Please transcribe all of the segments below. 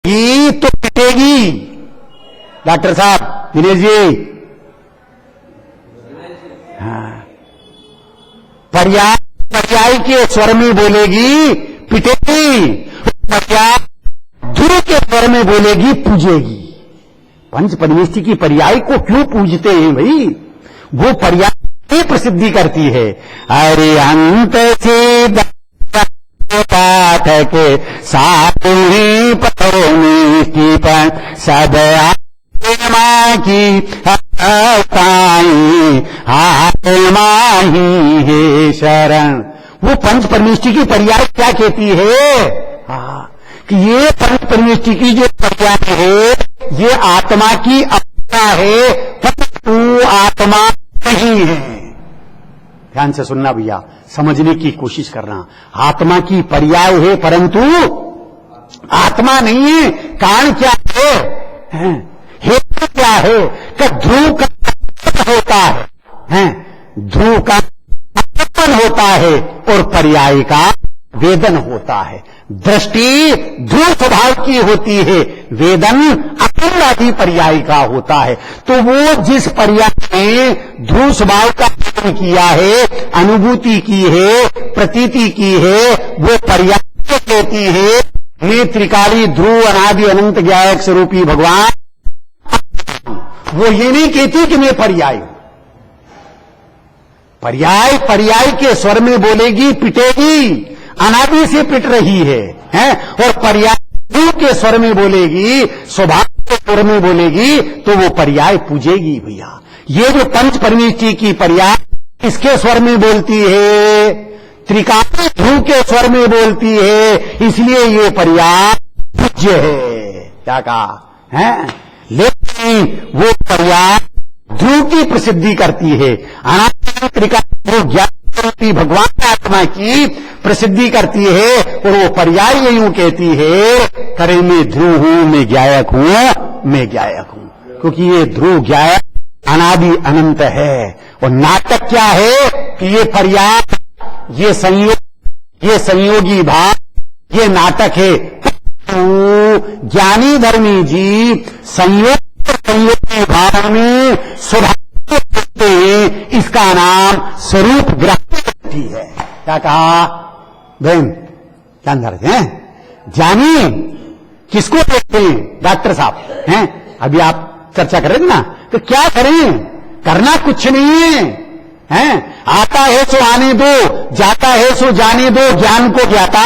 ये तो पिटेगी। डॉक्टर साहब, दिनेश जी, हाँ, पर्याय पर्याय के स्वर में बोलेगी पिटेगी, पर्याय ध्रुव के स्वर में बोलेगी पूजेगी। पंच परमेष्टि की पर्याय को क्यों पूजते हैं भाई? वो पर्याय की प्रसिद्धि करती है। अरे अंत से पाठक सातुही परमेष्टि पर सदया की आत्मा ही है शरण। वो पंच परमेष्टि की पर्याय क्या कहती है? कि ये पंच परमेष्टि की जो पर्याय है ये आत्मा की अपना है, परंतु आत्मा नहीं है। ध्यान से सुनना भैया, समझने की कोशिश करना। आत्मा की पर्याय है परंतु आत्मा नहीं है। कारण क्या है? हेतु क्या है? कि ध्रुव का होता है, ध्रुव का अपन होता है और पर्याय का वेदन होता है। दृष्टि ध्रुव स्वभाव की होती है, वेदन अपनवादी पर्याय का होता है। तो वो जिस पर्याय में ध्रुव स्वभाव का वेदन किया है, अनुभूति की है, प्रतीति की है, वो पर्याय कहती है मैं त्रिकाली ध्रुव अनादि अनंत ज्ञायक स्वरूपी भगवान। वो ये नहीं कहती कि मैं पर्याय हूं। पर्याय पर्याय के स्वर में बोलेगी पिटेगी, अनादि से पिट रही है, और पर्याय के स्वर में बोलेगी, स्वभाव के स्वर में बोलेगी, तो वो पर्याय पूजेगी भैया। ये जो पंच परमेष्टि की पर्याय किसके स्वर में बोलती है? त्रिकाल ध्रुव के स्वर में बोलती है, इसलिए ये पर्याय पूज्य है। क्या कहा है? लेकिन वो पर्याय ध्रुव की प्रसिद्धि करती है, अनादि त्रिकाल ध्रुव ज्ञान भगवान आत्मा की प्रसिद्धि करती है। और वो पर्याय यूं कहती है, करे मैं ध्रुव हूं, मैं ज्ञायक हूं, मैं ज्ञायक हूं। क्योंकि ये ध्रुव ज्ञायक अनादि अनंत है। और नाटक क्या है कि ये पर्याय, ये संयोगी भाव, ये नाटक है। ज्ञानी धर्मी जीव संयोगी भाव में स्वभाव देखते हैं, इसका नाम स्वरूप ग्रहण है। क्या कहा बहन? ध्यान धरते हैं। जानिए किसको देखते हैं? डॉक्टर साहब हैं, अभी आप चर्चा कर रहे थे ना, तो क्या करें? करना कुछ नहीं है, आता है सो आने दो, जाता है सो जाने दो, ज्ञान को ज्ञाता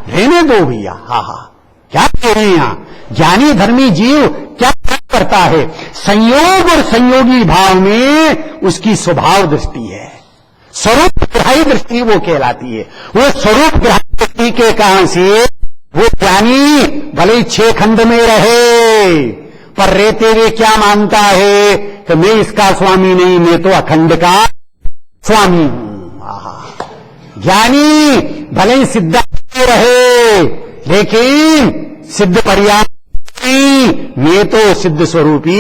रहने दो भैया। हाँ, क्या कह रहे हैं यहां? ज्ञानी धर्मी जीव क्या करता है? संयोग और संयोगी भाव में उसकी स्वभाव दृष्टि है, स्वरूप ग्राही दृष्टि वो कहलाती है। वो स्वरूप ग्राही दृष्टि के कारण से वो ज्ञानी भले 6 खंड में रहे, पर रहते हुए क्या मानता है कि मैं इसका स्वामी नहीं, मैं तो अखंड का स्वामी हूं। ज्ञानी भले ही सिद्धांत में रहे, लेकिन सिद्ध पर्याय मैं तो सिद्ध स्वरूपी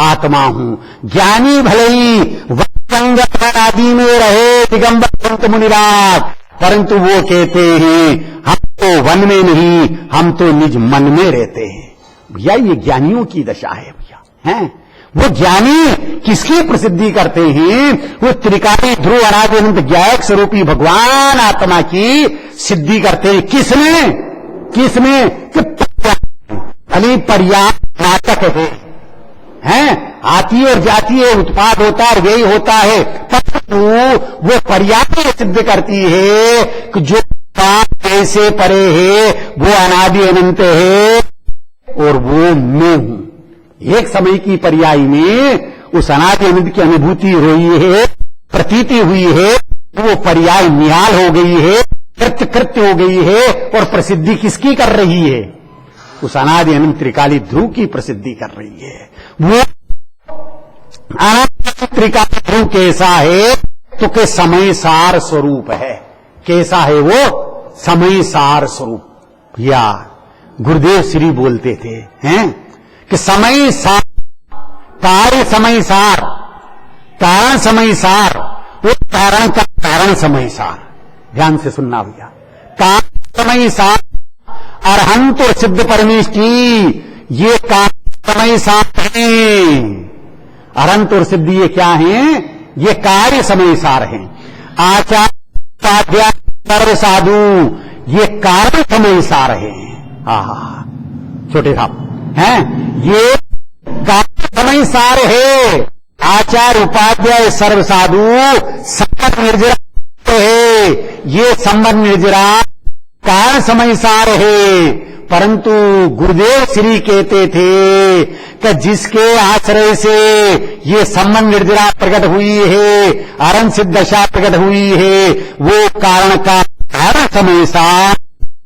आत्मा हूं। ज्ञानी भले ही वंगत आदि में रहे, दिगंबर संत मुनिराज, परंतु वो कहते हैं हम तो वन में नहीं, हम तो निज मन में रहते हैं। भैया ये ज्ञानियों की दशा है भैया, हैं? वो ज्ञानी किसकी प्रसिद्धि करते हैं? वो त्रिकाली ध्रुव अनादि अनंत ज्ञायक स्वरूपी भगवान आत्मा की सिद्धि करते हैं। किसमें? अली पर्याय नाटक है, आती और जाती है, उत्पाद होता है, यही होता है, परंतु वो पर्याय सिद्ध करती है कि जो बात ऐसे परे है वो अनादि अनंत है और वो मैं हूं। एक समय की पर्याय में उस अनादि अनंत की अनुभूति हुई है, प्रतीति हुई है, वो पर्याय निहाल हो गई है, कृत्य हो गई है, और प्रसिद्धि किसकी कर रही है? उस अनादि अनंत त्रिकाली ध्रुव की प्रसिद्धि कर रही है। वो अनादि त्रिकाली ध्रुव कैसा है? तो के समय सार स्वरूप है। कैसा है वो? समय सार स्वरूप। या गुरुदेव श्री बोलते थे हैं कि समय सार, कार्य समय सार, कारण समय सार, वो कारण का कारण समय सार। ध्यान से सुनना भैया। कारण समय सार, अरहंत और सिद्ध परमेष्ठी ये समय सार हैं। अरहंत और सिद्ध ये क्या हैं? ये कार्य समय सार हैं। आचार उपाध्याय सर्व साधु ये कार्य समय सार हैं। छोटे साहब हैं, ये कार्य समय सार है। आचार उपाध्याय सर्व साधु संबंध निर्जरा है, ये संबंध निर्जरा कारण समय सार है। परंतु गुरुदेव श्री कहते थे कि जिसके आश्रय से ये संबंध निर्जरा प्रकट हुई है, अरहंत सिद्ध दशा प्रकट हुई है, वो कारण का कारण समय सार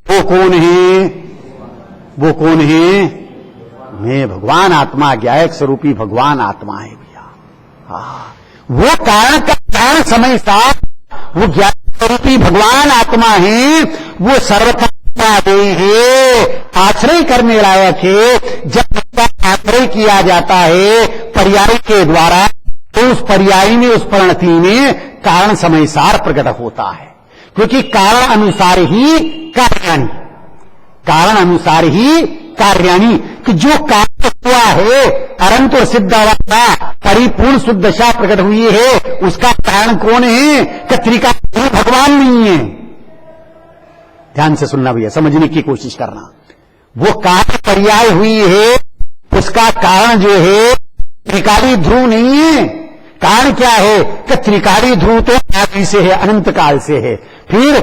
वो कौन है? वो कौन है? मैं भगवान आत्मा, ज्ञायक स्वरूपी भगवान आत्मा है भैया। वो कारण का कारण समय सार वो ज्ञायक स्वरूपी भगवान आत्मा है। वो सर्वथा है, आश्रय करने लायक है। जब उसका आश्रय किया जाता है पर्याय के द्वारा, तो उस पर्याय में, उस परिणति में कारण समय सार प्रकट होता है। क्योंकि कारण अनुसार ही कार्याणी, कारण अनुसार ही कार्याणी, कि जो कार्य हुआ है अरहंत और सिद्ध अवस्था परिपूर्ण शुद्ध दशा प्रकट हुई है, उसका कारण कौन है? कि त्रिकाल भगवान नहीं है। ध्यान से सुनना भैया, समझने की कोशिश करना। वो कार्य पर्याय हुई है, उसका कारण जो है त्रिकाली ध्रुव नहीं है। कारण क्या है? कि त्रिकाली ध्रुव तो आदि से है, अनंत काल से है। फिर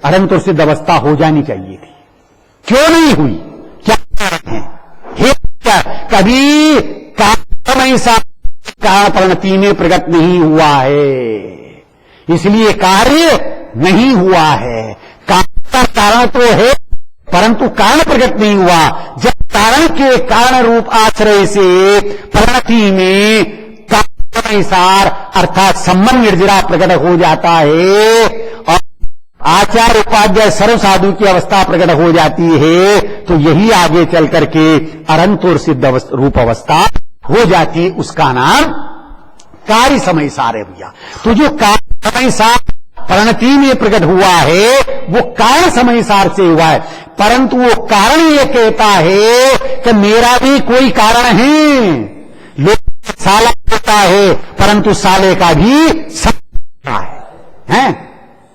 अनंत और सिद्ध अवस्था हो जानी चाहिए थी, क्यों नहीं हुई? क्या कारण है? क्या कभी कारण कारण परिणति में प्रकट नहीं हुआ है, इसलिए कार्य नहीं हुआ है। का कारण तो है, परंतु कारण प्रकट नहीं हुआ। जब कारण के कारण रूप आश्रय से परिणति में कारण सार अर्थात संबंध निर्जरा प्रकट हो जाता है और आचार उपाध्याय सर्व साधु की अवस्था प्रकट हो जाती है, तो यही आगे चल करके अरहंत और सिद्ध रूप अवस्था हो जाती है। उसका नाम कार्य समय सार है भैया। तो जो कार्य समय सार परिणति में प्रकट हुआ है, वो कारण समय सार से हुआ है। परंतु वो कारण ये कहता है कि मेरा भी कोई कारण है। लोग साला होता है, परंतु साले का भी समय है,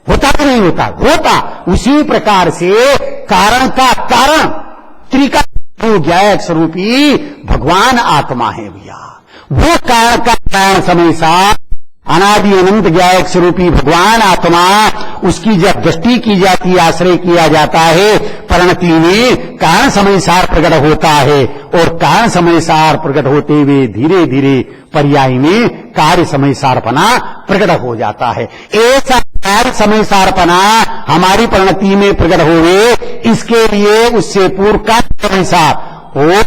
होता कि नहीं होता? होता। उसी प्रकार से कारण का कारण त्रिकाल ज्ञायक स्वरूपी भगवान आत्मा है भैया। वो कारण का कारण समय सार अनादि अनंत ज्ञायक स्वरूपी भगवान आत्मा, उसकी जब दृष्टि की जाती है, आश्रय किया जाता है, परिणति में कारण समय सार प्रकट होता है और कारण समय सार प्रकट होते हुए धीरे धीरे पर्याय में कार्य समय सारपना प्रकट हो जाता है। ऐसा कार्य समय सारपना हमारी परिणति में प्रकट होवे, इसके लिए उससे पूर्व कार्य समय सार और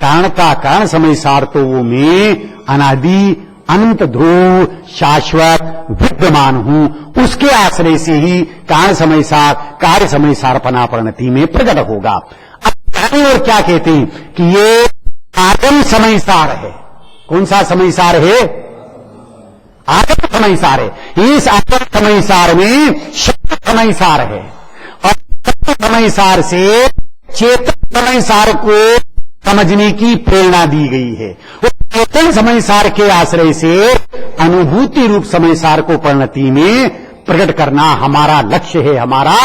कारण का कारण समय सार तो वो मैं अनादि अनंत ध्रुव शाश्वत विद्यमान हूं, उसके आश्रय से ही कारण समय सार कार्य समय सारपना परिणति में प्रकट होगा। अब और क्या कहते हैं कि ये आगम समय सार है। कौन सा समय सार है? आगम समय सार है। इस आगम समय सार में शब्द समय सार है और शब्द समय सार से चेतन समय सार को समझने की प्रेरणा दी गई है। चेतन समय सार के आश्रय से अनुभूति रूप समय सार को परिणति में प्रकट करना हमारा लक्ष्य है, हमारा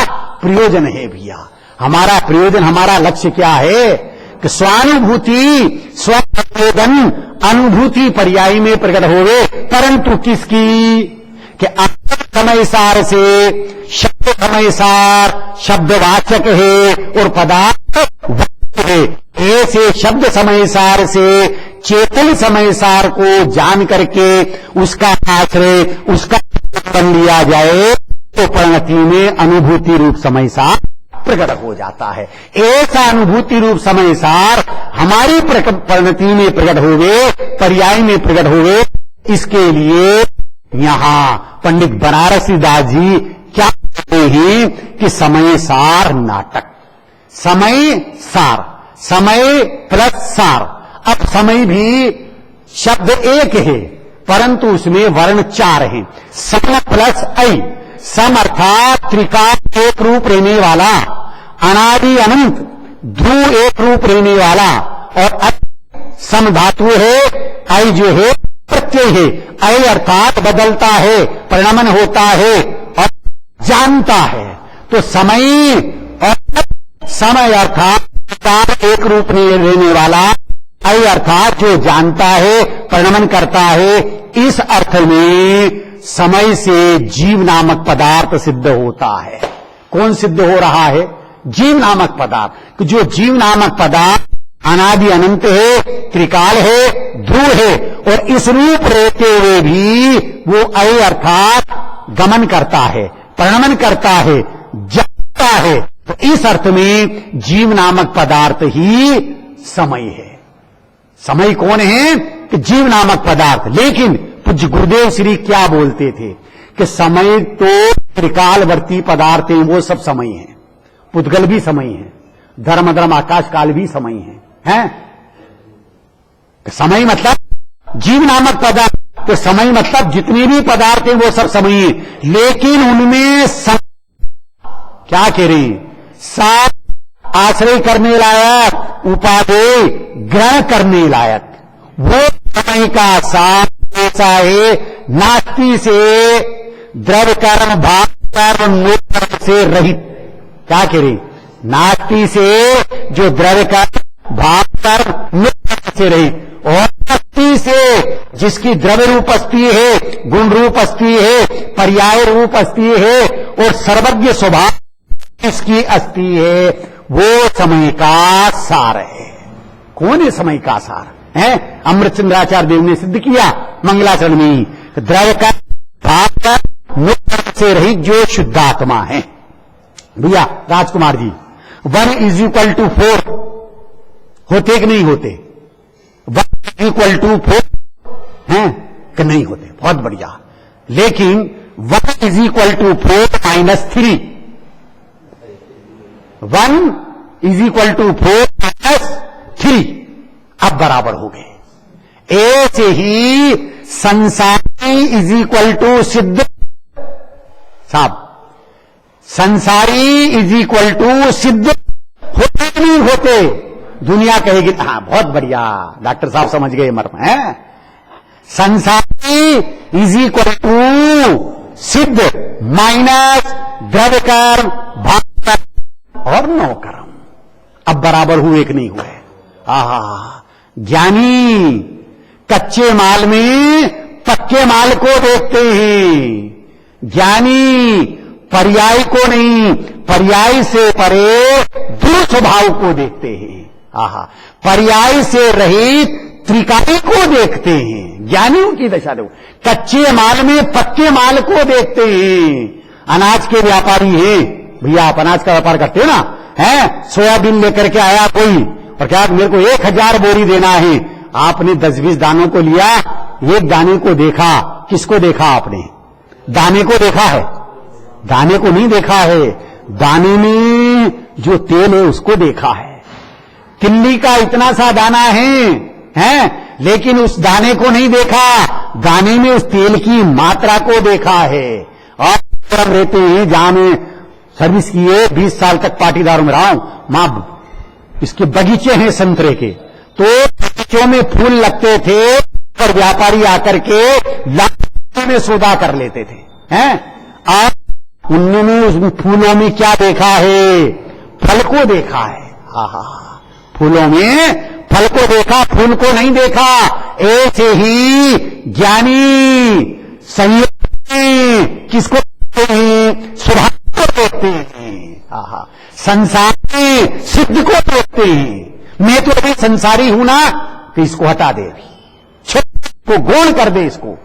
प्रयोजन है भैया। हमारा प्रयोजन, हमारा लक्ष्य क्या है कि स्वानुभूति स्वप्रयोजन अनुभूति पर्याय में प्रकट होवे, परंतु किसकी? कि अपने समय सार से शब्द समय सार शब्दवाचक है और पदार्थ है। ऐसे शब्द समय सार से चेतन समय सार को जान करके उसका आश्रय, उसका बन लिया जाए तो परिणति में अनुभूति रूप समय सार प्रकट हो जाता है। ऐसा अनुभूति रूप समय सार हमारी परिणति में प्रकट होवे, पर्याय में प्रकट होवे। इसके लिए यहां पंडित बनारसी दास जी क्या कहते हैं कि समय सार नाटक, समय सार, समय प्लस सार। अब समय भी शब्द एक है परंतु उसमें वर्ण चार हैं। सम प्लस ऐ, सम अर्थात त्रिकाल एक रूप रहने वाला, अनादि अनंत ध्रुव एक रूप रहने वाला और सम धातु है, ऐ जो है प्रत्यय है, ऐ अर्थात बदलता है, परिणमन होता है और जानता है। तो समय और समय अर्थात एक रूप रहने वाला, ऐ अर्थात जो जानता है, परिणमन करता है, इस अर्थ में समय से जीव नामक पदार्थ सिद्ध होता है। कौन सिद्ध हो रहा है? जीव नामक पदार्थ। जो जीव नामक पदार्थ अनादि अनंत है, त्रिकाल है, ध्रुव है और इस रूप रहते हुए भी वो ऐ अर्थात गमन करता है, परिणमन करता है, जानता है। तो इस अर्थ में जीव नामक पदार्थ ही समय है। समय कौन है? कि जीव नामक पदार्थ। लेकिन पूज्य गुरुदेव श्री क्या बोलते थे कि समय तो त्रिकालवर्ती पदार्थ हैं, वो सब समय है। पुद्गल भी समय है, धर्म धर्म आकाश काल भी समय है? समय मतलब जीव नामक पदार्थ। तो समय मतलब जितने भी पदार्थ हैं वो सब समय है, लेकिन उनमें क्या कह रहे हैं? सात आश्रय करने लायक, उपादेय ग्रहण करने लायक, वो समय का साथ ऐसा है नास्ति से द्रव्य कर्म भाव कर्म मोह कर्म से रहित। क्या कह रहे? नास्ति से जो द्रव्य कर्म भाव कर्म मोह कर्म से रहित, और अस्थि से जिसकी द्रव्य रूप अस्थि है, गुण रूप अस्थि है, पर्याय रूप अस्थि है और सर्वज्ञ स्वभाव इसकी अस्थि है, वो समय का सार है। कौन है समय का सार? है अमृतचंद्राचार्य देव ने सिद्ध किया मंगलाचरण में। द्रव्य का भाव का मोह से रहित जो शुद्धात्मा है। भैया राजकुमार जी, 1=4 होते कि नहीं होते? 1=4 हैं कि नहीं होते? बहुत बढ़िया। लेकिन 1=4 -3, 1=4 -3 अब बराबर हो गए। ऐसे ही संसारी सिद्ध साहब, संसारी सिद्ध होते कि नहीं होते? दुनिया कहेगी हाँ बहुत बढ़िया, डॉक्टर साहब समझ गए मर्म है। संसारी सिद्ध माइनस द्रव्य कर्म भाव कर्म और नौ कर्म, अब बराबर हुए कि नहीं हुए? ज्ञानी कच्चे माल में पक्के माल को देखते हैं। ज्ञानी पर्याय को नहीं, पर्याय से परे ध्रुव स्वभाव को देखते हैं। पर्याय से रहित त्रिकाल को देखते हैं। ज्ञानियों की दशा देखो, कच्चे माल में पक्के माल को देखते हैं। अनाज के व्यापारी हैं, भैया आप अनाज का व्यापार करते हो ना, है? सोयाबीन लेकर के आया कोई और क्या मेरे को 1000 बोरी देना है। आपने 10-20 दानों को लिया, एक दाने को देखा। किसको देखा आपने? दाने को देखा है, दाने को नहीं देखा है। दाने में जो तेल है उसको देखा है। तिल्ली का इतना सा दाना है, लेकिन उस दाने को नहीं देखा, दाने में उस तेल की मात्रा को देखा है। और तरफ रहते हैं जहां में सर्विस किए 20 साल तक पाटीदारों में रहा हूं, मां इसके बगीचे हैं संतरे के, तो बगीचों में फूल लगते थे और व्यापारी आकर के लाख में सौदा कर लेते थे, हैं? और उन्होंने उस फूलों में क्या देखा है? फल को देखा है। फूलों में फल को देखा, फूल को नहीं देखा। ऐसे ही ज्ञानी संयोग किसको देखते हैं? स्वभाव को देखते हैं। संसार में सिद्ध को देखते हैं। मैं तो अभी संसारी हूं ना, तो इसको हटा दे, को गौण कर दे इसको।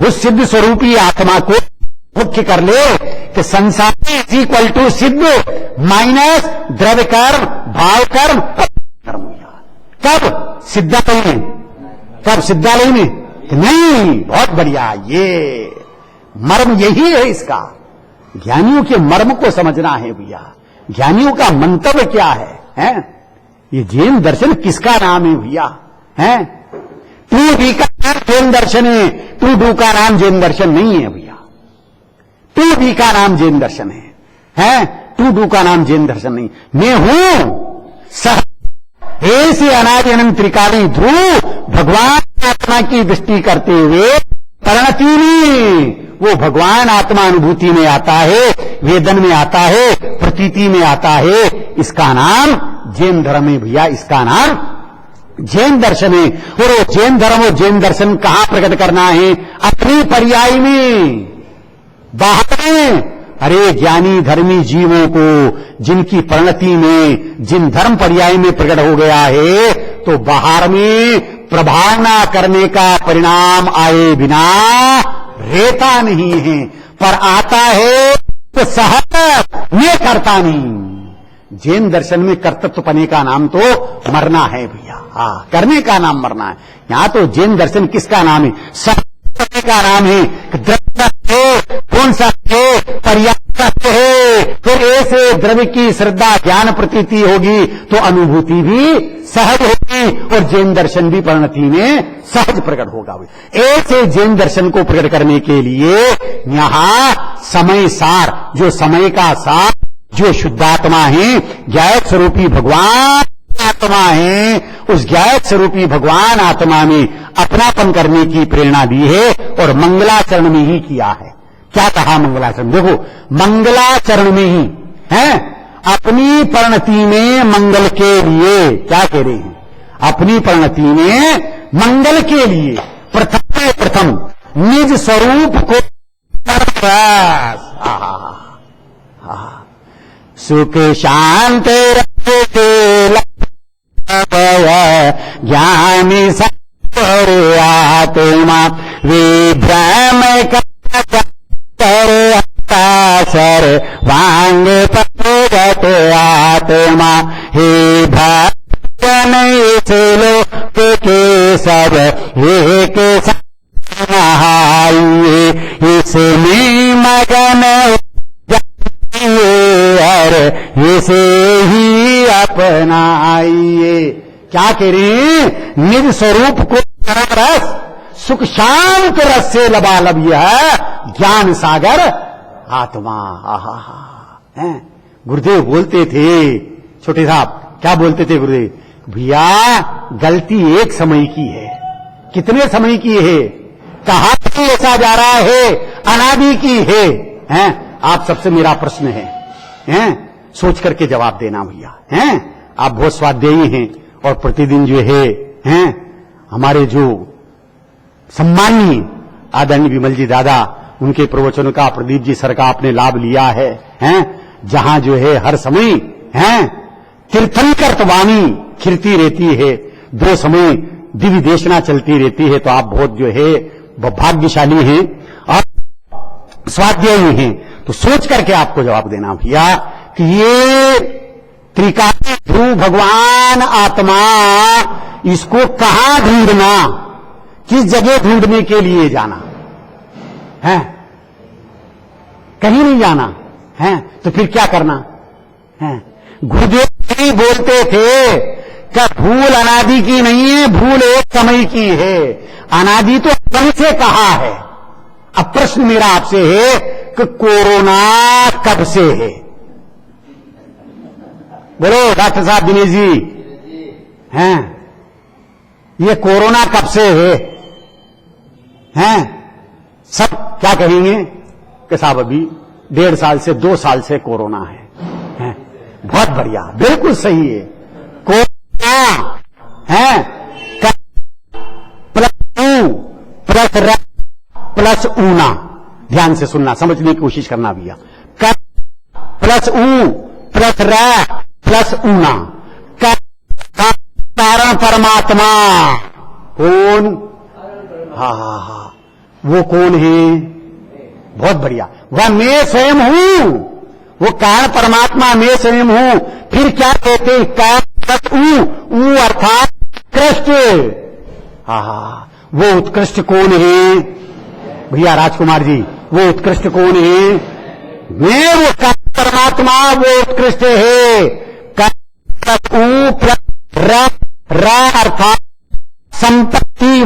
उस सिद्ध स्वरूपी आत्मा को मुख्य कर ले कि संसारी सिद्ध माइनस द्रव्य कर्म भाव कर्म कर्म। कब सिद्धालय में? कब सिद्धालय में? नहीं, बहुत बढ़िया। ये मर्म यही है इसका। ज्ञानियों के मर्म को समझना है भैया। ज्ञानियों का मंतव्य क्या है, हैं? ये जैन दर्शन किसका नाम है भैया? हैं? टू डी का नाम जैन दर्शन है, टू डू का नाम जैन दर्शन नहीं है भैया। टू डी का नाम जैन दर्शन है, हैं? टू डू का नाम जैन दर्शन नहीं। मैं हूं सह ऐसे अनादि अनंत त्रिकाली ध्रुव भगवान आत्मा की दृष्टि करते हुए परिणति में वो भगवान आत्मा अनुभूति में आता है, वेदन में आता है, प्रतीति में आता है। इसका नाम जैन धर्म है भैया, इसका नाम जैन दर्शन है। और वो जैन धर्म और जैन दर्शन कहां प्रकट करना है? अपनी पर्याय में, बाहर में। अरे ज्ञानी धर्मी जीवों को जिनकी परिणति में, जिन धर्म पर्याय में प्रकट हो गया है, तो बाहर में प्रभावना करने का परिणाम आए बिना रहता नहीं है, पर आता है तो सहज में करता नहीं। जैन दर्शन में कर्तृत्वपने का नाम तो मरना है भैया, हाँ, करने का नाम मरना है। यहां तो जैन दर्शन किसका नाम है? सत्य का नाम है। द्रव्य है, कौन सा है? पर्याप्त है। फिर ऐसे द्रव्य की श्रद्धा ज्ञान प्रतीति होगी तो अनुभूति भी सहज होगी और जैन दर्शन भी परिणति में सहज प्रकट होगा। ऐसे जैन दर्शन को प्रकट करने के लिए यहां समय सार, जो समय का सार, जो शुद्धात्मा है, ज्ञायक स्वरूपी भगवान आत्मा है, उस ज्ञायक स्वरूपी भगवान आत्मा में अपनापन करने की प्रेरणा दी है और मंगलाचरण में ही किया है। क्या कहा मंगलाचरण? देखो, मंगलाचरण में ही है, अपनी परिणति में मंगल के लिए। क्या कह रहे हैं? अपनी परिणति में मंगल के लिए प्रथम निज स्वरूप को सुख शांत रखते ज्ञानी सर आत्मा विभ्रम सर वांग पगत आत्मा हे भक्तन इस लोक के सब एक नहाइए, इसमें मगन और इसे ही अपनाइए। क्या कह रहे हैं? निज स्वरूप को परम रस सुख शांत रस से लबालब यह ज्ञान सागर आत्मा। आहा, गुरुदेव बोलते थे, छोटे साहब क्या बोलते थे गुरुदेव? भैया गलती एक समय की है। कितने समय की है? कहां से ऐसा जा रहा है? अनादि की है, हैं? आप सबसे मेरा प्रश्न है, सोच करके जवाब देना भैया, हैं? आप बहुत स्वाध्यायी हैं और प्रतिदिन जो है, हमारे जो सम्माननीय आदरणीय विमल जी दादा, उनके प्रवचन का, प्रदीप जी सर का आपने लाभ लिया है, जहां जो है हर समय तीर्थंकर वाणी खिलती रहती है, दो समय दिव्य देशना चलती रहती है। तो आप बहुत जो है भाग्यशाली हैं और स्वाध्यायी हैं। तो सोच करके आपको जवाब देना भैया कि ये त्रिकाली ध्रुव भगवान आत्मा, इसको कहां ढूंढना, किस जगह ढूंढने के लिए जाना है? कहीं नहीं जाना है। तो फिर क्या करना है? गुरुदेव जी बोलते थे कि भूल अनादि की नहीं है, भूल एक समय की है। अनादि तो कब से कहा है। अब प्रश्न मेरा आपसे है कि कोरोना कब से है? बोलो डॉक्टर साहब, दिनेश जी, हैं? ये कोरोना कब से है? सब क्या कहेंगे कि साहब अभी 1.5 साल से 2 साल से कोरोना है। बहुत बढ़िया, बिल्कुल सही है। कोरोना है प्लस ऊना, ध्यान से सुनना, समझने की कोशिश करना भैया। प्लस ऊ प्लस र प्लस ऊना, कारण परमात्मा कौन? हा, वो कौन है? बहुत बढ़िया, वह मैं स्वयं हूं। वो कारण परमात्मा मैं स्वयं हूं। फिर क्या कहते हैं? कारण ऊ अर्थात उत्कृष्ट। वो उत्कृष्ट कौन है भैया? राजकुमार जी, वो उत्कृष्ट कौन है? मैं वो कारण परमात्मा, वो उत्कृष्ट है। र अर्थात संपत्ति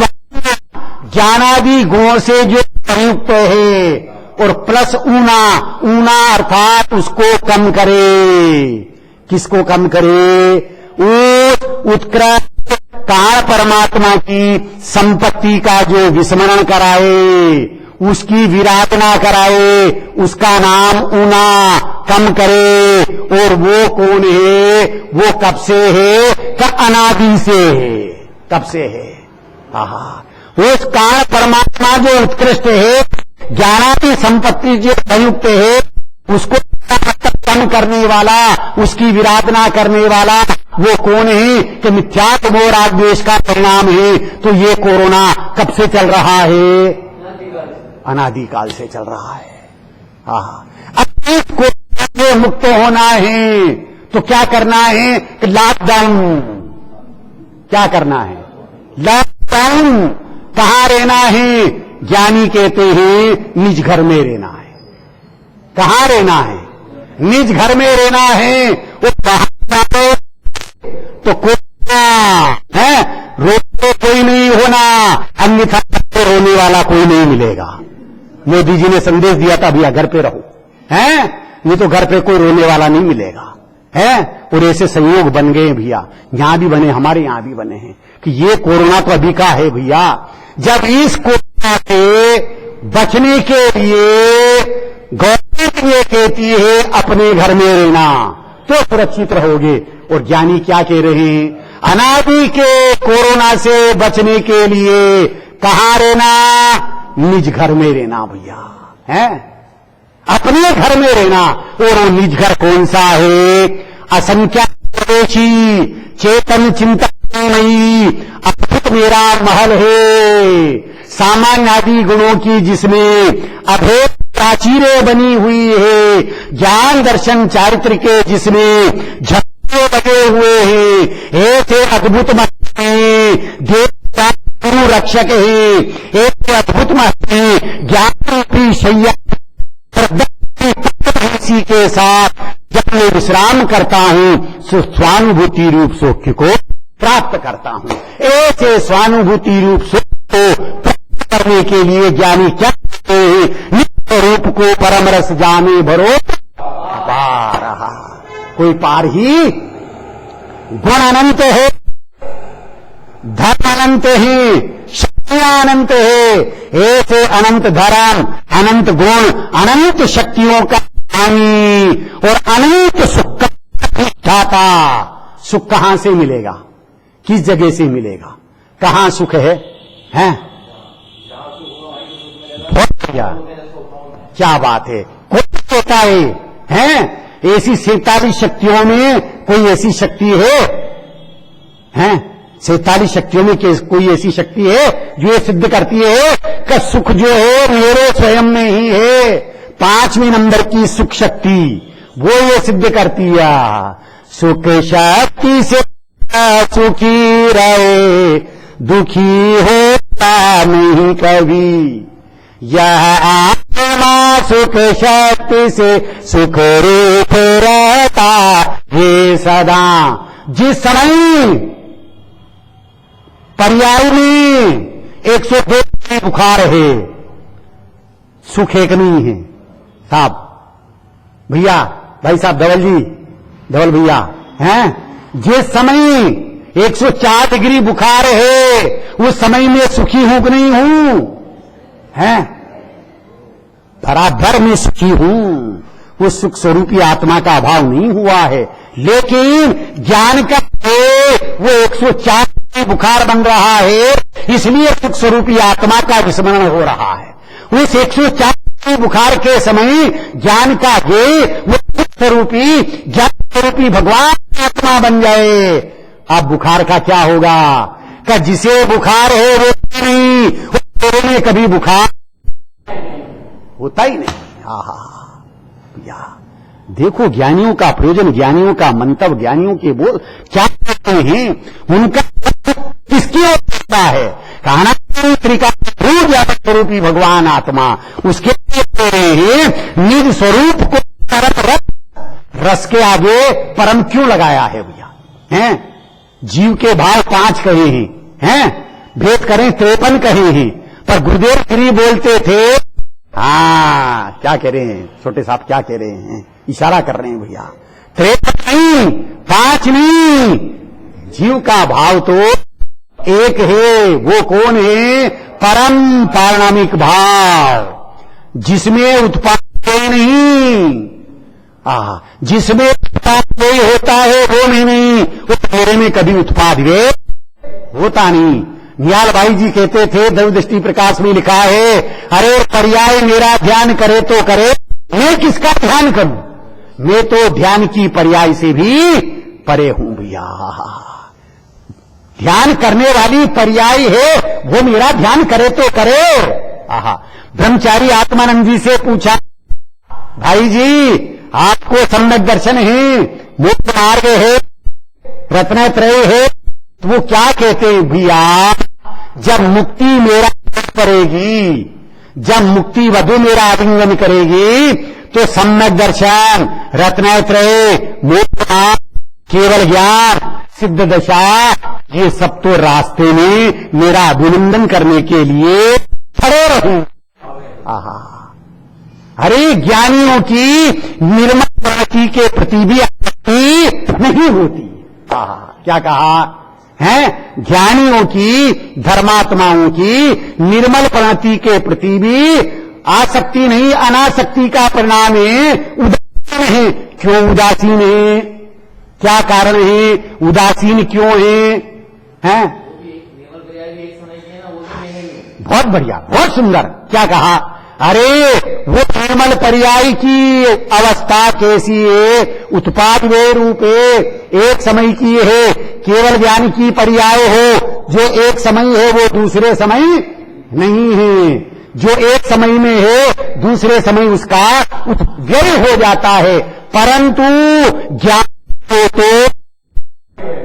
ज्ञानादि गुणों से जो संयुक्त है, और प्लस ऊना, ऊना अर्थात उसको कम करे। किसको कम करे? उस उत्कृष्ट कारण परमात्मा की संपत्ति का जो विस्मरण कराए, उसकी विराधना कराए, उसका नाम ऊना कम करे। और वो कौन है? वो कब से है? का अनादि से है। कब से है? उस कारण परमात्मा जो उत्कृष्ट है, ज्ञानादि संपत्ति जो संयुक्त है, उसको कम करने वाला, उसकी विराधना करने वाला वो कौन है? कि मिथ्यात्व मोह राग द्वेष का परिणाम है। तो ये कोरोना कब से चल रहा है? अनादिकाल से चल रहा है। अब इस कोरोना से मुक्त होना है तो क्या करना है? कि लॉकडाउन। क्या करना है? लॉकडाउन। कहां रहना है? ज्ञानी कहते हैं निज घर में रहना है। कहां रहना है? निज घर में रहना है। वो बाहर तो कोरोना है, रोते कोई नहीं होना, अन्यथा रोने वाला कोई नहीं मिलेगा। मोदी जी ने संदेश दिया था भैया घर पे रहो, हैं? नहीं तो घर पे कोई रोने वाला नहीं मिलेगा, है? और ऐसे संयोग बन गए भैया, यहां भी बने, हमारे यहां भी बने हैं कि ये कोरोना तो अभी का है भैया। जब इस कोरोना से बचने के लिए गवर्नमेंट ये कहती है अपने घर में रहना तो सुरक्षित रहोगे, और ज्ञानी क्या कह रहे हैं? अनादि के कोरोना से बचने के लिए कहां रहना? निज घर में रहना भैया, है? अपने घर में रहना। और वो निज घर कौन सा है? असंख्यात प्रवेशी चेतन चिंतामयी अद्भुत मेरा महल है, सामान्य आदि गुणों की जिसमें अभेद प्राचीरें बनी हुई है, ज्ञान दर्शन चारित्र के जिसमें झटके लगे हुए हैं, ऐसे अद्भुत महल है, देव गुरु रक्षक है, एक अद्भुत महल है, ज्ञान रूपी शैया इसी के साथ जब मैं विश्राम करता हूं स्वानुभूति रूप सुख को प्राप्त करता हूं। ऐसे स्वानुभूति रूप सुख को प्राप्त करने के लिए ज्ञानी क्या करते हैं? नित्य रूप को परम रस जाने भरो पार। कोई पार ही? गुण अनंत है, धर्म अनंत है, शक्तियां अनंत है। ऐसे अनंत धर्म, अनंत गुण, अनंत शक्तियों का स्वामी और अनंत सुख का अधिष्ठाता। सुख कहां से मिलेगा? किस जगह से मिलेगा? कहां सुख है? हैं? बहुत बढ़िया, क्या बात है। कोई कहता है, हैं? ऐसी 47 शक्तियों में कोई ऐसी शक्ति है? हैं? 47 शक्तियों में कोई ऐसी शक्ति है जो ये सिद्ध करती है कि सुख जो है मेरे स्वयं में ही है? 5वें नंबर की सुख शक्ति वो ये सिद्ध करती है, सुख शक्ति से सुखी रहे, दुखी होता नहीं कभी। यह आत्मा सुख शक्ति से सुख रूप रहता ये सदा। जिस समय पर्याय में 102 डिग्री बुखार है, सुख एक नहीं है साहब। भैया, भाई साहब, धवल जी, धवल भैया, हैं? जिस समय 104 डिग्री बुखार है उस समय में सुखी हूं कि नहीं हूं? हैं? बराबर में सुखी हूं। उस सुख स्वरूपी आत्मा का अभाव नहीं हुआ है, लेकिन ज्ञान का वो 104 बुखार बन रहा है, इसलिए सुख स्वरूपी आत्मा का विस्मरण हो रहा है। उस 104 बुखार के समय ज्ञान का वो सुख स्वरूपी ज्ञान स्वरूपी भगवान आत्मा बन जाए। अब बुखार का क्या होगा? कि जिसे बुखार है वो नहीं, वो में कभी बुखार होता ही नहीं। या देखो ज्ञानियों का प्रयोजन, ज्ञानियों का मंतव्य, ज्ञानियों के बोल क्या कहते हैं, उनका किसकी ओर होता है? कहना ज्ञान स्वरूपी भगवान आत्मा, उसके हैं निज स्वरूप को परम रस के आगे परम क्यों लगाया है भैया? हैं? जीव के भाव 5 कहे हैं, भेद करें 53 कहे हैं, पर गुरुदेव श्री बोलते थे क्या कह रहे हैं छोटे साहब, क्या कह रहे हैं? इशारा कर रहे हैं भैया। 53 नहीं, 5 नहीं, जीव का भाव तो एक है। वो कौन है? परम पारणामिक भाव, जिसमें उत्पाद कोई नहीं, जिसमें उत्पाद कोई होता है वो में नहीं, वो मेरे में कभी उत्पाद वे होता नहीं। निहाल भाई जी कहते थे, दृष्टि प्रकाश में लिखा है, अरे पर्याय मेरा ध्यान करे तो करे, मैं किसका ध्यान करूं? मैं तो ध्यान की पर्याय से भी परे हूं भैया। ध्यान करने वाली पर्याय है, वो मेरा ध्यान करे तो करे। ब्रह्मचारी आत्मानंद जी से पूछा, भाई जी आपको सम्यक दर्शन है, मोक्ष मार्ग है, रत्नत्रय है, तो वो क्या कहते हैं भैया? जब मुक्ति मेरा करेगी, जब मुक्ति वधु मेरा आलिंगन करेगी, तो सम्यक दर्शन, रत्नत्रय, मोक्ष, केवल ज्ञान, सिद्ध दशा, ये सब तो रास्ते में मेरा अभिनंदन करने के लिए खड़े रहूं। अरे ज्ञानियों की निर्मल प्रकृति के प्रति भी आसक्ति नहीं होती। क्या कहा है? ज्ञानियों की, धर्मात्माओं की निर्मल प्रकृति के प्रति भी आसक्ति नहीं, अनासक्ति का परिणाम है उदासीन है। क्यों उदासीन है? क्या कारण है? उदासीन क्यों है? बहुत बढ़िया, बहुत सुंदर। क्या कहा? अरे वो निर्मल पर्याय की अवस्था कैसी है? उत्पाद वे रूप है, एक समय की है। केवल ज्ञान की पर्याय हो, जो एक समय है वो दूसरे समय नहीं है। जो एक समय में है दूसरे समय उसका व्यय हो जाता है, परंतु ज्ञान तो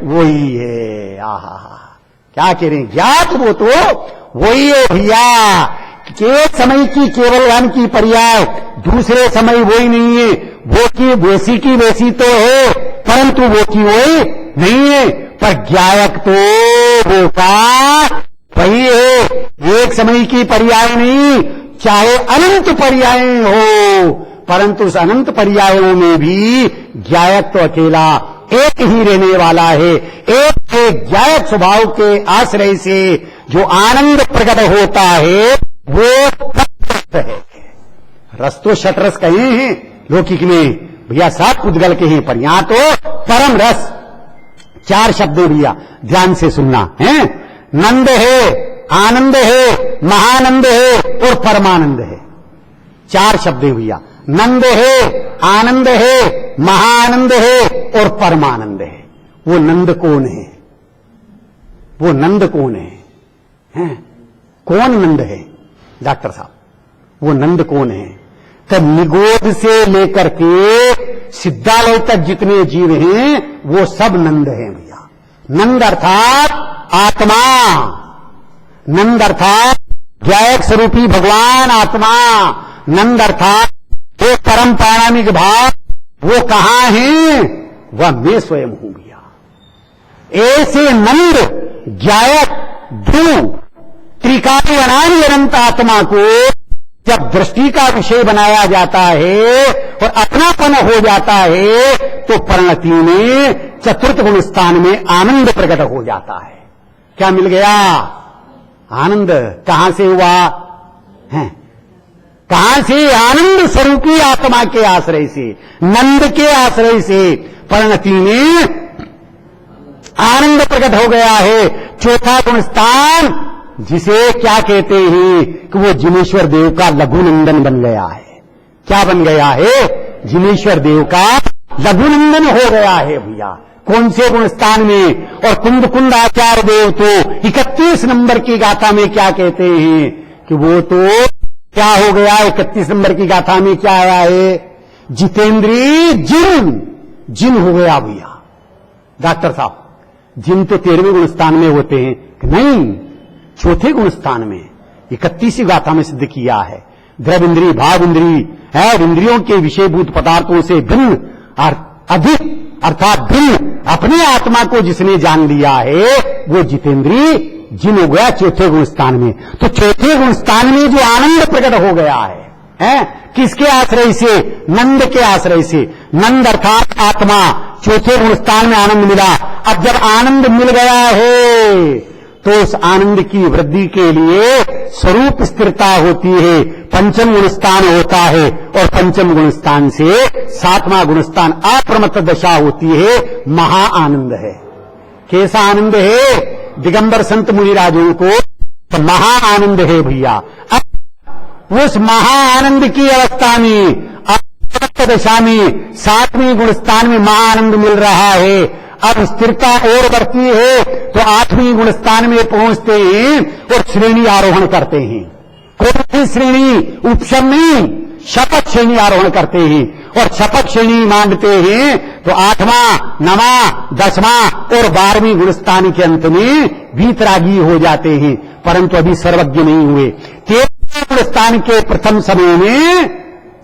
वही है। क्या कह रहे हैं? ज्ञात वो तो वही है भैया। एक समय की केवल ज्ञान की पर्याय, दूसरे समय वही नहीं है। वो की वैसी तो है, परंतु वो की वही नहीं है। पर ज्ञायक तो वो का वही है। एक समय की पर्याय नहीं, चाहे अनंत पर्याय हो, परंतु उस अनंत पर्यायों में भी ज्ञायक तो अकेला एक ही रहने वाला है। एक ज्ञायक स्वभाव के आश्रय से जो आनंद प्रकट होता है वो रस है। रस तो षटरस कहे हैं लौकिक में भैया, 7 पुद्गल के हैं, पर यहां तो परम रस। 4 शब्द भैया ध्यान से सुनना है। नंद है, आनंद है, महानंद है और परमानंद है। 4 शब्द भैया। नंद है, आनंद है, महानंद है और परमानंद है। वो नंद कौन है? वो नंद कौन है? कौन नंद है डॉक्टर साहब? वो नंद कौन है? तब निगोद से लेकर के सिद्धालय तक जितने जीव हैं वो सब नंद हैं भैया। नंद अर्थात आत्मा, नंद अर्थात ज्ञायक स्वरूपी भगवान आत्मा, नंद अर्थात वो परम पारणामिक भाव। वो कहां है? वह मैं स्वयं हूं भैया। ऐसे नंद, ज्ञायक, ध्रुव, त्रिकाल अनादि अनंत आत्मा को जब दृष्टि का विषय बनाया जाता है और अपनापन हो जाता है, तो परिणति में चतुर्थ गुण स्थान में आनंद प्रकट हो जाता है। क्या मिल गया? आनंद। कहां से हुआ है? कहां से? आनंद स्वरूपी आत्मा के आश्रय से, नंद के आश्रय से परिणति में आनंद प्रकट हो गया है। चौथा गुण स्थान जिसे क्या कहते हैं कि वो जिनेश्वर देव का लघुनंदन बन गया है। क्या बन गया है? जिनेश्वर देव का लघुनंदन हो गया है भैया। कौन से गुण स्थान में? और कुंद कुंद आचार्य देव तो 31 नंबर की गाथा में क्या कहते हैं कि वो तो क्या हो गया? 31 नंबर की गाथा में क्या आया है? जितेंद्री जिन हो गया भैया। डॉक्टर साहब, जिन तो 13वें गुण स्थान में होते हैं? नहीं, चौथे गुण स्थान में 31वीं गाथा में सिद्ध किया है। द्रव इंद्री, भाव इंद्री है, इंद्रियों के विषयभूत पदार्थों से भिन्न अधिक अर्थात भिन्न अपने आत्मा को जिसने जान लिया है वो जितेंद्री जिन हो गया चौथे गुण स्थान में। तो चौथे गुण स्थान में जो आनंद प्रकट हो गया है किसके आश्रय से? नंद के आश्रय से। नंद अर्थात आत्मा, चौथे गुण स्थान में आनंद मिला। अब जब आनंद मिल गया है तो उस आनंद की वृद्धि के लिए स्वरूप स्थिरता होती है, पंचम गुण स्थान होता है, और पंचम गुण स्थान से सातवां गुण स्थान अप्रमत्त दशा होती है, महा आनंद है। कैसा आनंद है? दिगंबर संत मुनिराजों को तो महा आनंद है भैया। अब उस महा आनंद की अवस्था में, अप्रमत्त दशा में, सातवें गुण स्थान में महा आनंद मिल रहा है। अब स्थिरता और बढ़ती है तो आठवीं गुण स्थान में पहुंचते हैं और श्रेणी आरोहण करते हैं। कौन सी श्रेणी? उपशम नहीं, शपथ श्रेणी आरोहण करते हैं, और शपथ श्रेणी मांगते हैं तो आठवां, नवां, दसवां और 12वीं गुण स्थान के अंत में वीतरागी हो जाते हैं, परंतु अभी सर्वज्ञ नहीं हुए। 13वें गुण स्थान के प्रथम समय में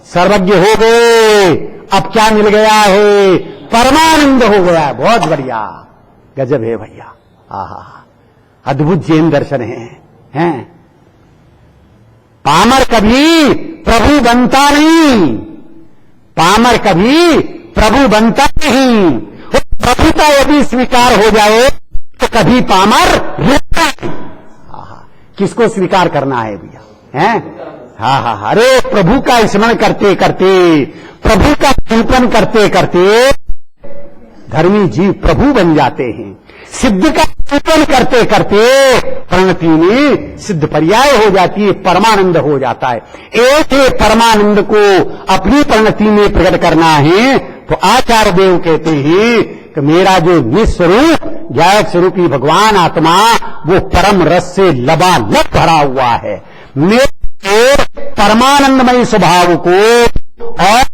सर्वज्ञ हो गए। अब क्या मिल गया है? परमानंद हो गया। बहुत बढ़िया, गजब है भैया। आहा, अद्भुत जैन दर्शन हैं। पामर कभी प्रभु बनता नहीं, पामर कभी प्रभु बनता नहीं। और प्रभुता यदि स्वीकार हो जाए तो कभी पामर रुकता नहीं। किसको स्वीकार करना है भैया? हैं? हाँ, अरे प्रभु का स्मरण करते करते, प्रभु का चिंतन करते करते धर्मी जीव प्रभु बन जाते हैं। सिद्ध का चिंतन करते करते प्रणति में सिद्ध पर्याय हो जाती है, परमानंद हो जाता है। ऐसे परमानंद को अपनी प्रणति में प्रकट करना है तो आचार्य देव कहते हैं कि मेरा जो निस्वरूप ज्ञायक स्वरूपी भगवान आत्मा वो परम रस से लबालब भरा हुआ है। मेरे परमानंदमय स्वभाव को और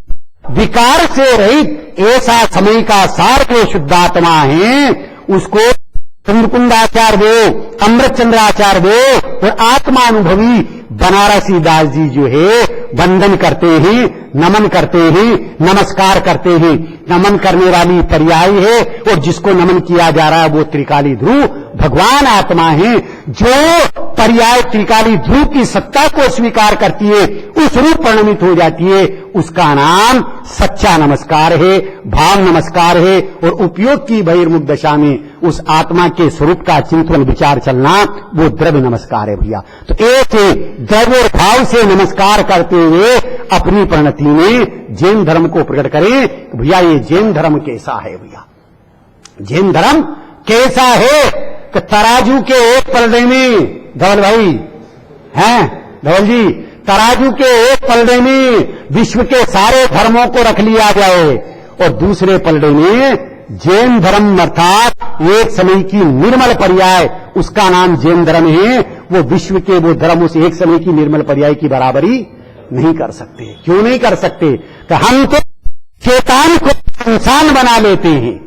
विकार से रहित ऐसा समय का सार जो शुद्धात्मा है उसको कुंदकुंदाचार्य देव, अमृतचंद्राचार्य देव और आत्मानुभवी बनारसी दास जी जो है वंदन करते हैं, नमन करते हैं, नमस्कार करते हैं। नमन करने वाली पर्याय है और जिसको नमन किया जा रहा है वो त्रिकाली ध्रुव भगवान आत्मा है। जो पर्याय त्रिकाली ध्रुव की सत्ता को स्वीकार करती है, उस रूप परिणमित हो जाती है, उसका नाम सच्चा नमस्कार है, भाव नमस्कार है। और उपयोग की बहिर्मुख दशा में उस आत्मा के स्वरूप का चिंतन विचार चलना वो द्रव्य नमस्कार है भैया। तो एक द्रव्य और भाव से नमस्कार करते हुए अपनी परिणति में जैन धर्म को प्रकट करें। भैया ये जैन धर्म कैसा है भैया? जैन धर्म कैसा है कि तराजू के एक पलड़े में, धवल भाई हैं, धवल जी, तराजू के एक पलड़े में विश्व के सारे धर्मों को रख लिया जाए और दूसरे पलड़े में जैन धर्म अर्थात एक समय की निर्मल पर्याय, उसका नाम जैन धर्म है। वो विश्व के वो धर्म उस एक समय की निर्मल पर्याय की बराबरी नहीं कर सकते। क्यों नहीं कर सकते? कि हम तो शैतान को इंसान बना लेते हैं,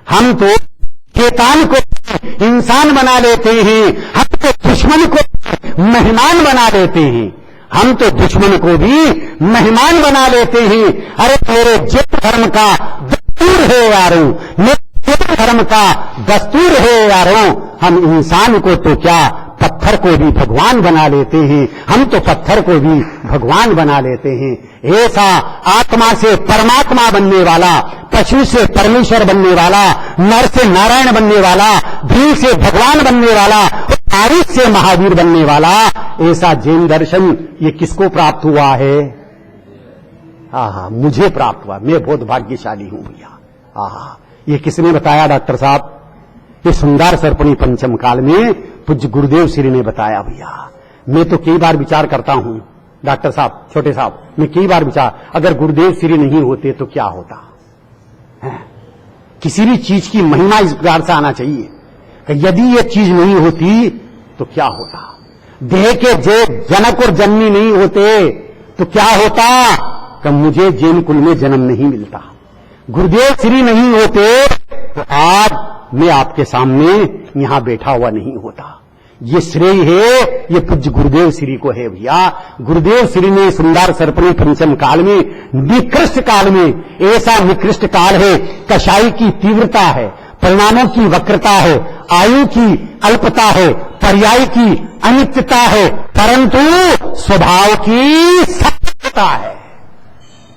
हम तो शैतान को इंसान बना लेते हैं, हम तो दुश्मन को मेहमान बना लेते हैं, हम तो दुश्मन को भी मेहमान बना लेते हैं। अरे मेरे जैन धर्म का दस्तूर है यारों, मेरे जैन धर्म का दस्तूर है यारों, हम इंसान को तो क्या पत्थर को भी भगवान बना लेते हैं, हम तो पत्थर को भी भगवान बना लेते हैं। ऐसा आत्मा से परमात्मा बनने वाला, पशु से परमेश्वर बनने वाला, नर से नारायण बनने वाला, भील से भगवान बनने वाला, आयुष से महावीर बनने वाला ऐसा जैन दर्शन ये किसको प्राप्त हुआ है? आहा, मुझे प्राप्त हुआ। मैं बहुत भाग्यशाली हूं भैया। आहा, ये किसने बताया डॉक्टर साहब? ये सुंदर सर्पणी पंचम काल में पूज्य गुरुदेव श्री ने बताया भैया। मैं तो कई बार विचार करता हूं डॉक्टर साहब, छोटे साहब, मैं कई बार विचार, अगर गुरुदेव श्री नहीं होते तो क्या होता है? किसी भी चीज की महिमा इस प्रकार से आना चाहिए कि यदि ये चीज नहीं होती तो क्या होता। देह के जनक और जननी नहीं होते तो क्या होता कि मुझे जैन कुल में जन्म नहीं मिलता। गुरुदेव श्री नहीं होते तो आज मैं आपके सामने यहां बैठा हुआ नहीं होता। ये श्रेय है, ये पूज्य गुरुदेव श्री को है भैया। गुरुदेव श्री ने सुंदर सर्पणी पंचम काल में, निकृष्ट काल में, ऐसा निकृष्ट काल है, कषाय की तीव्रता है, परिणामों की वक्रता है, आयु की अल्पता है, पर्याय की अनित्यता है, परंतु स्वभाव की सत्यता सकता है,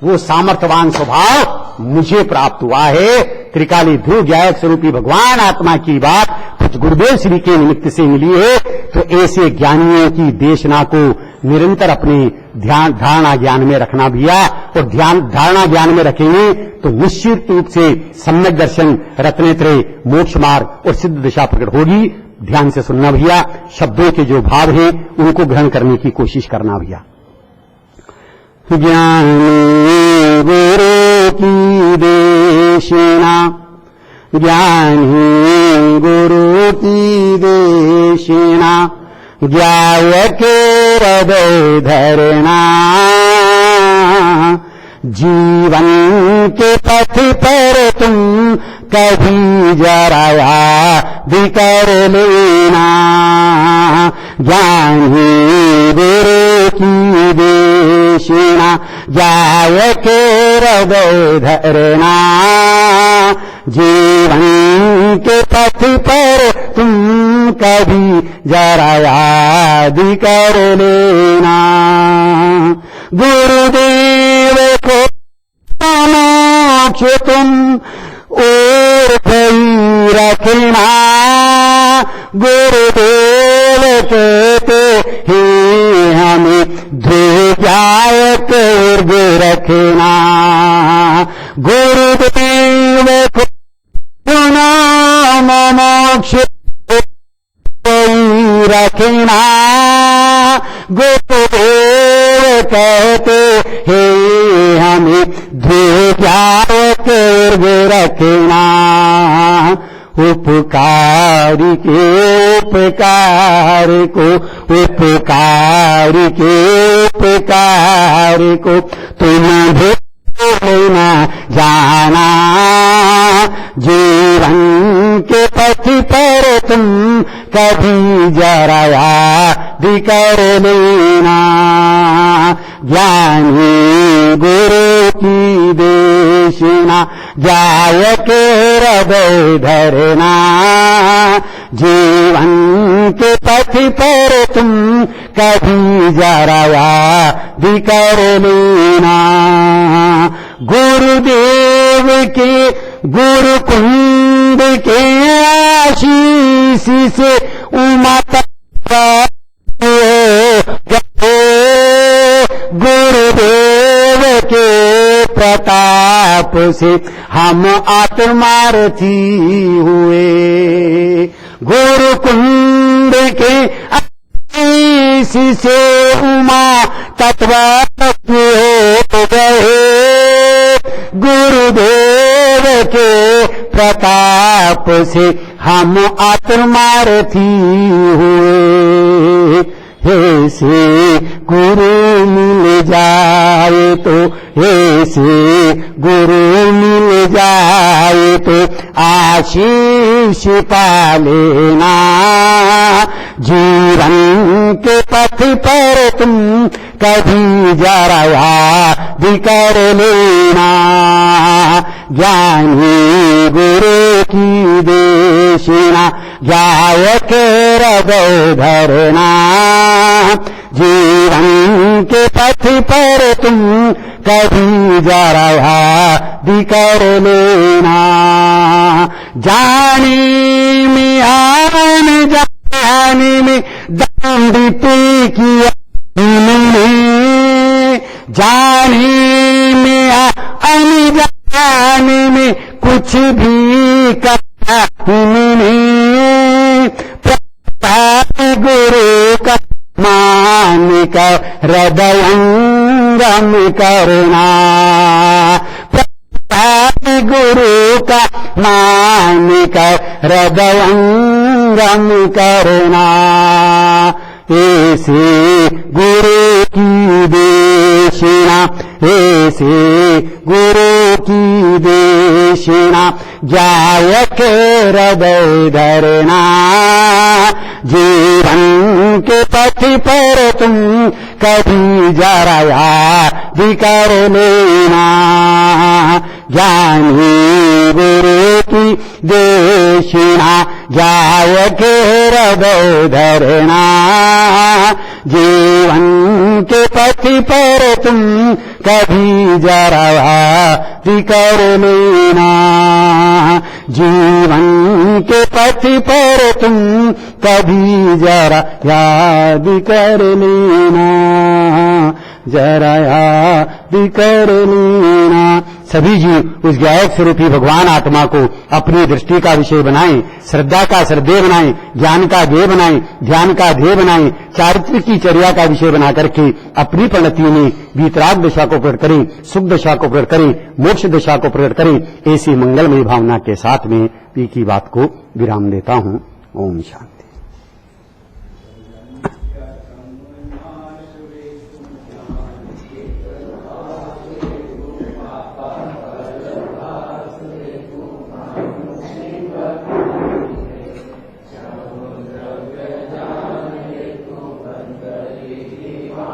वो सामर्थ्यवान स्वभाव मुझे प्राप्त हुआ है। त्रिकाली ध्रुव ज्ञायक स्वरूपी भगवान आत्मा की बात कुछ गुरुदेव श्री के निमित्त से मिली है, तो ऐसे ज्ञानियों की देशना को निरंतर अपने ध्यान धारणा ज्ञान में रखना भैया, और ध्यान धारणा ज्ञान में रखेंगे तो निश्चित रूप से सम्यक दर्शन, रत्नेत्रय, मोक्ष मार्ग और सिद्ध दिशा प्रकट होगी। ध्यान से सुनना भैया, शब्दों के जो भाव हैं उनको ग्रहण करने की कोशिश करना भैया। ज्ञानी गुरु की देशना, ज्ञानी गुरु की देशना, ज्ञाय के हृदय धरना, जीवन के पथ पर तुम कभी जरा याद कर लेना। ज्ञानी गुरु की देशना, ज्ञाय के हृदय धरना, जीवन के पथ पर तुम कभी जरा याद कर लेना। गुरुदेव को मोक्ष तुम और कहीं रखना, गुरुदेव कहते ही हमें ध्रुवज्ञायक रखना। गुरुदेव को मोक्ष रखना, गुरुदेव कहते हे हमें ध्रुवज्ञायक रखना। उपकारी के उपकार को, उपकारी के उपकार को तुम भूलना जाना। जीवन के पथ पर तुम कभी जरा याद कर लेना। ज्ञानी गुरु की देशना, ज्ञाय के हृदय धरना, जीवन के पथ पर तुम कभी जरा याद कर लेना। गुरुदेव के गुरु कुंड के आशीष से उमत गुरुदेव के प्रताप से हम आत्मार्थी हुए। गुरु कुंड के आशीष से उमा तत्व हो गए। गुरुदेव के प्रताप से हम आत्मार्थी हुए। ऐसे गुरु मिल जाए तो, ऐसे गुरु मिल जाए तो आशीष पा लेना। जीवन के पथ पर तुम कभी जरा याद कर लेना। ज्ञानी गुरु की देशना, ज्ञाय के हृदय धरना, जीवन के पथ पर तुम कभी जरा याद कर लेना। जाने में आन जाने में दंड पे किया तुमने, जाने में अनजाने में कुछ भी कहा तुमने। प्रताप गुरु का मान कर हृदयंगम करना। प्रताप गुरु का मान कर हृदयंगम करना। ऐसे गुरु की देशना, ऐसे गुरु की देशना, ज्ञाय के हृदय धरना। जीवन के पथ पर तुम कभी जरा याद कर लेना। ज्ञानी गुरु की देशना, जाय के हृदय धरना, जीवन के पथ पर तुम कभी जरा याद कर लेना, जीवन के पथ पर तुम कभी जरा याद कर लेना, जरा याद कर लेना। सभी जीव उस गायक स्वरूपी भगवान आत्मा को अपनी दृष्टि का विषय बनाएं, श्रद्धा का श्रद्धेय बनाएं, ज्ञान का ध्येय बनाएं, ध्यान का ध्येय बनाएं, चारित्र की चर्या का विषय बना करके अपनी परिणतियों में वीतराग दशा को प्रकट करें, सुख दशा को प्रकट करें, मोक्ष दशा को प्रकट करें। ऐसी मंगलमय भावना के साथ में पी की बात को विराम देता हूं। ओम शांति।